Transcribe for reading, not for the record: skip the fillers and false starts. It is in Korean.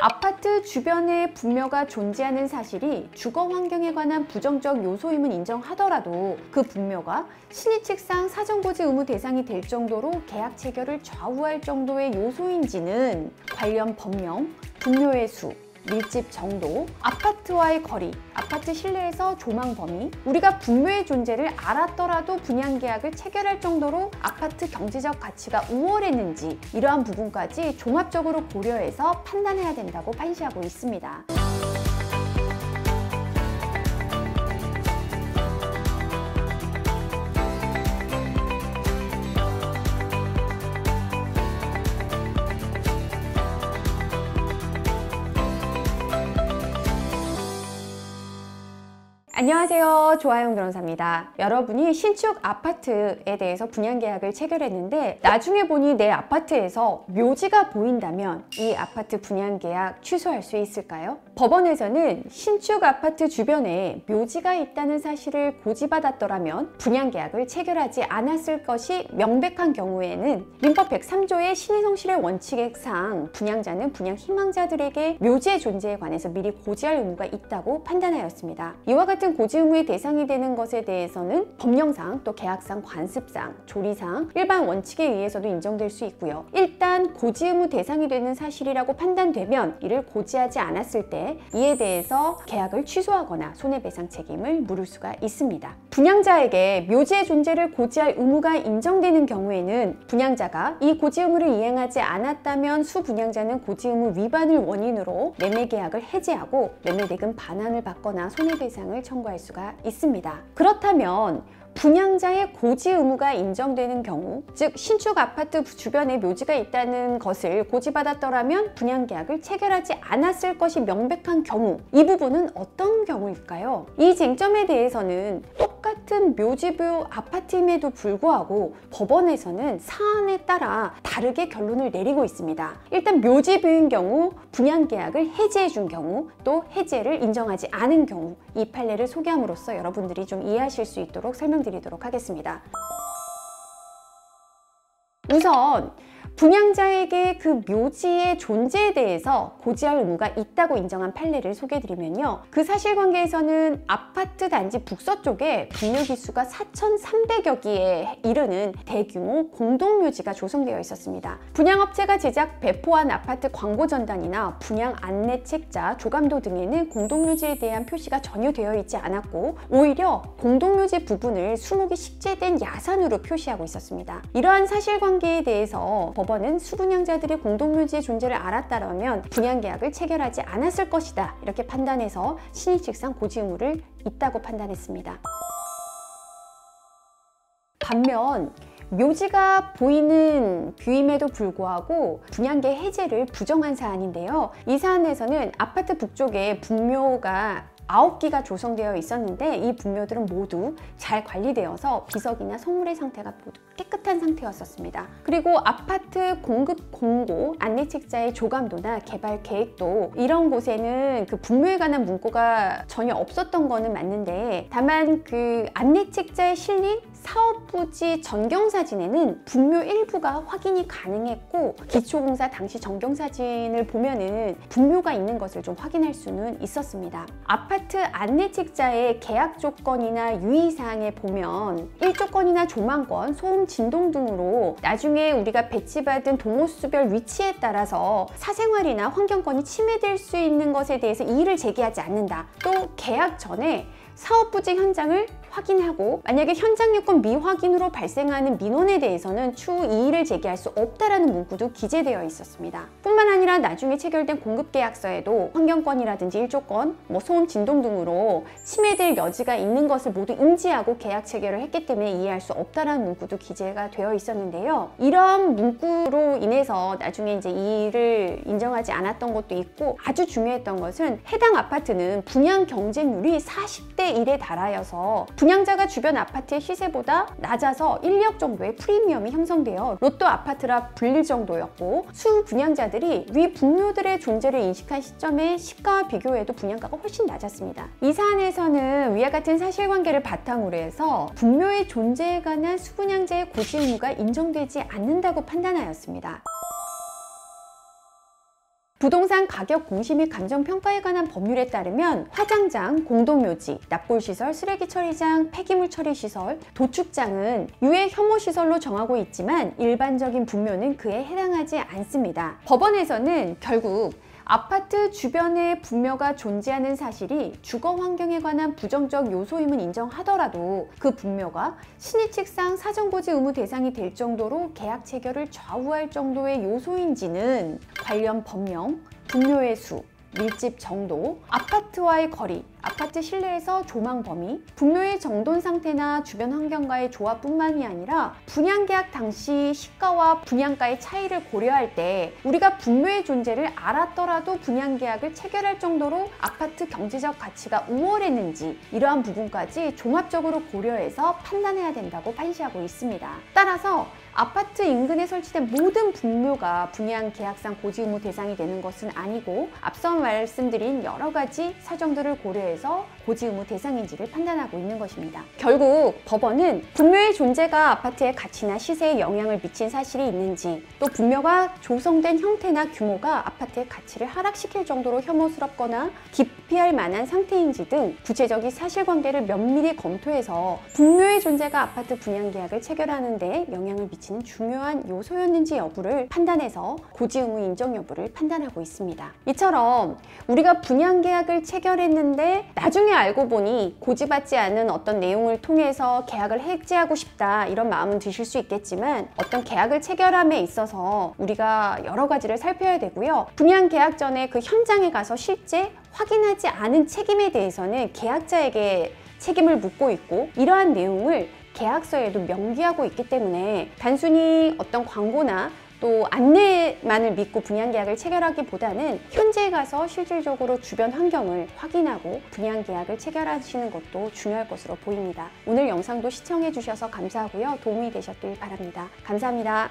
아파트 주변에 분묘가 존재하는 사실이 주거 환경에 관한 부정적 요소임은 인정하더라도 그 분묘가 신의칙상 사전고지 의무 대상이 될 정도로 계약 체결을 좌우할 정도의 요소인지는 관련 법령, 분묘의 수, 밀집 정도, 아파트와의 거리, 아파트 실내에서 조망 범위, 우리가 분묘의 존재를 알았더라도 분양계약을 체결할 정도로 아파트 경제적 가치가 우월했는지 이러한 부분까지 종합적으로 고려해서 판단해야 된다고 판시하고 있습니다. 안녕하세요, 조아영 변호사입니다. 여러분이 신축 아파트에 대해서 분양계약을 체결했는데 나중에 보니 내 아파트에서 묘지가 보인다면 이 아파트 분양계약 취소할 수 있을까요? 법원에서는 신축 아파트 주변에 묘지가 있다는 사실을 고지받았더라면 분양계약을 체결하지 않았을 것이 명백한 경우에는 민법 103조의 신의성실의 원칙상 분양자는 분양 희망자들에게 묘지의 존재에 관해서 미리 고지할 의무가 있다고 판단하였습니다. 이와 같은 고지 의무의 대상이 되는 것에 대해서는 법령상 또 계약상 관습상 조리상 일반 원칙에 의해서도 인정될 수 있고요. 일단 고지 의무 대상이 되는 사실이라고 판단되면 이를 고지하지 않았을 때 이에 대해서 계약을 취소하거나 손해배상 책임을 물을 수가 있습니다. 분양자에게 묘지의 존재를 고지할 의무가 인정되는 경우에는 분양자가 이 고지 의무를 이행하지 않았다면 수분양자는 고지 의무 위반을 원인으로 매매계약을 해지하고 매매대금 반환을 받거나 손해배상을 청구할 수가 있습니다. 그렇다면 분양자의 고지 의무가 인정되는 경우, 즉 신축 아파트 주변에 묘지가 있다는 것을 고지받았더라면 분양계약을 체결하지 않았을 것이 명백한 경우, 이 부분은 어떤 경우일까요? 이 쟁점에 대해서는 똑같은 묘지부 아파트임에도 불구하고 법원에서는 사안에 따라 다르게 결론을 내리고 있습니다. 일단 묘지부인 경우, 분양계약을 해지해 준 경우, 또 해지를 인정하지 않은 경우, 이 판례를 소개함으로써 여러분들이 좀 이해하실 수 있도록 설명드리도록 하겠습니다. 우선 분양자에게 그 묘지의 존재에 대해서 고지할 의무가 있다고 인정한 판례를 소개해드리면요. 그 사실관계에서는 아파트 단지 북서쪽에 분묘기수가 4,300여 기에 이르는 대규모 공동묘지가 조성되어 있었습니다. 분양업체가 제작 배포한 아파트 광고전단이나 분양 안내책자, 조감도 등에는 공동묘지에 대한 표시가 전혀 되어 있지 않았고 오히려 공동묘지 부분을 수목이 식재된 야산으로 표시하고 있었습니다. 이러한 사실관계에 대해서 법원은 수분양자들이 공동묘지의 존재를 알았다면 분양계약을 체결하지 않았을 것이다 이렇게 판단해서 신의칙상 고지 의무를 있다고 판단했습니다. 반면 묘지가 보이는 뷰임에도 불구하고 분양계 해제를 부정한 사안인데요. 이 사안에서는 아파트 북쪽에 분묘가 9기가 조성되어 있었는데 이 분묘들은 모두 잘 관리되어서 비석이나 성물의 상태가 모두 깨끗한 상태였었습니다. 그리고 아파트 공급 공고, 안내책자의 조감도나 개발 계획도 이런 곳에는 그 분묘에 관한 문구가 전혀 없었던 거는 맞는데 다만 그 안내책자에 실린 사업부지 전경사진에는 분묘 일부가 확인이 가능했고 기초공사 당시 전경사진을 보면은 분묘가 있는 것을 좀 확인할 수는 있었습니다. 아파트 안내책자의 계약 조건이나 유의사항에 보면 1조건이나 조망권, 소음, 진동 등으로 나중에 우리가 배치받은 동호수별 위치에 따라서 사생활이나 환경권이 침해될 수 있는 것에 대해서 이의를 제기하지 않는다. 또 계약 전에 사업부지 현장을 확인하고 만약에 현장 요건 미확인으로 발생하는 민원에 대해서는 추후 이의를 제기할 수 없다라는 문구도 기재되어 있었습니다. 뿐만 아니라 나중에 체결된 공급계약서에도 환경권이라든지 1조건, 소음, 진동 등으로 침해될 여지가 있는 것을 모두 인지하고 계약 체결을 했기 때문에 이해할 수 없다라는 문구도 기재가 되어 있었는데요. 이런 문구로 인해서 나중에 이제 이의를 인정하지 않았던 것도 있고 아주 중요했던 것은 해당 아파트는 분양 경쟁률이 40대 1에 달하여서 분양자가 주변 아파트의 시세보다 낮아서 1억 정도의 프리미엄이 형성되어 로또 아파트라 불릴 정도였고 수 분양자들이 위 분묘들의 존재를 인식한 시점에 시가와 비교해도 분양가가 훨씬 낮았습니다. 이 사안에서는 위와 같은 사실관계를 바탕으로 해서 분묘의 존재에 관한 수분양자의 고지 의무가 인정되지 않는다고 판단하였습니다. 부동산 가격 공시 및 감정평가에 관한 법률에 따르면 화장장, 공동묘지, 납골시설, 쓰레기 처리장, 폐기물 처리시설, 도축장은 유해 혐오시설로 정하고 있지만 일반적인 분묘는 그에 해당하지 않습니다. 법원에서는 결국 아파트 주변에 분묘가 존재하는 사실이 주거 환경에 관한 부정적 요소임은 인정하더라도 그 분묘가 신의칙상 사전고지 의무 대상이 될 정도로 계약 체결을 좌우할 정도의 요소인지는 관련 법령, 분묘의 수, 밀집 정도, 아파트와의 거리, 아파트 실내에서 조망 범위, 분묘의 정돈 상태나 주변 환경과의 조합뿐만이 아니라 분양계약 당시 시가와 분양가의 차이를 고려할 때 우리가 분묘의 존재를 알았더라도 분양계약을 체결할 정도로 아파트 경제적 가치가 우월했는지 이러한 부분까지 종합적으로 고려해서 판단해야 된다고 판시하고 있습니다. 따라서 아파트 인근에 설치된 모든 분묘가 분양계약상 고지 의무 대상이 되는 것은 아니고 앞서 말씀드린 여러 가지 사정들을 고려해서 고지 의무 대상인지를 판단하고 있는 것입니다. 결국 법원은 분묘의 존재가 아파트의 가치나 시세에 영향을 미친 사실이 있는지, 또 분묘가 조성된 형태나 규모가 아파트의 가치를 하락시킬 정도로 혐오스럽거나 기피할 만한 상태인지 등 구체적인 사실관계를 면밀히 검토해서 분묘의 존재가 아파트 분양계약을 체결하는 데 영향을 미치는 중요한 요소였는지 여부를 판단해서 고지 의무 인정 여부를 판단하고 있습니다. 이처럼 우리가 분양계약을 체결했는데 나중에 알고 보니 고지받지 않은 어떤 내용을 통해서 계약을 해지하고 싶다 이런 마음은 드실 수 있겠지만 어떤 계약을 체결함에 있어서 우리가 여러 가지를 살펴야 되고요. 분양계약 전에 그 현장에 가서 실제 확인하지 않은 책임에 대해서는 계약자에게 책임을 묻고 있고 이러한 내용을 계약서에도 명기하고 있기 때문에 단순히 어떤 광고나 또 안내만을 믿고 분양계약을 체결하기보다는 현지에 가서 실질적으로 주변 환경을 확인하고 분양계약을 체결하시는 것도 중요할 것으로 보입니다. 오늘 영상도 시청해 주셔서 감사하고요. 도움이 되셨길 바랍니다. 감사합니다.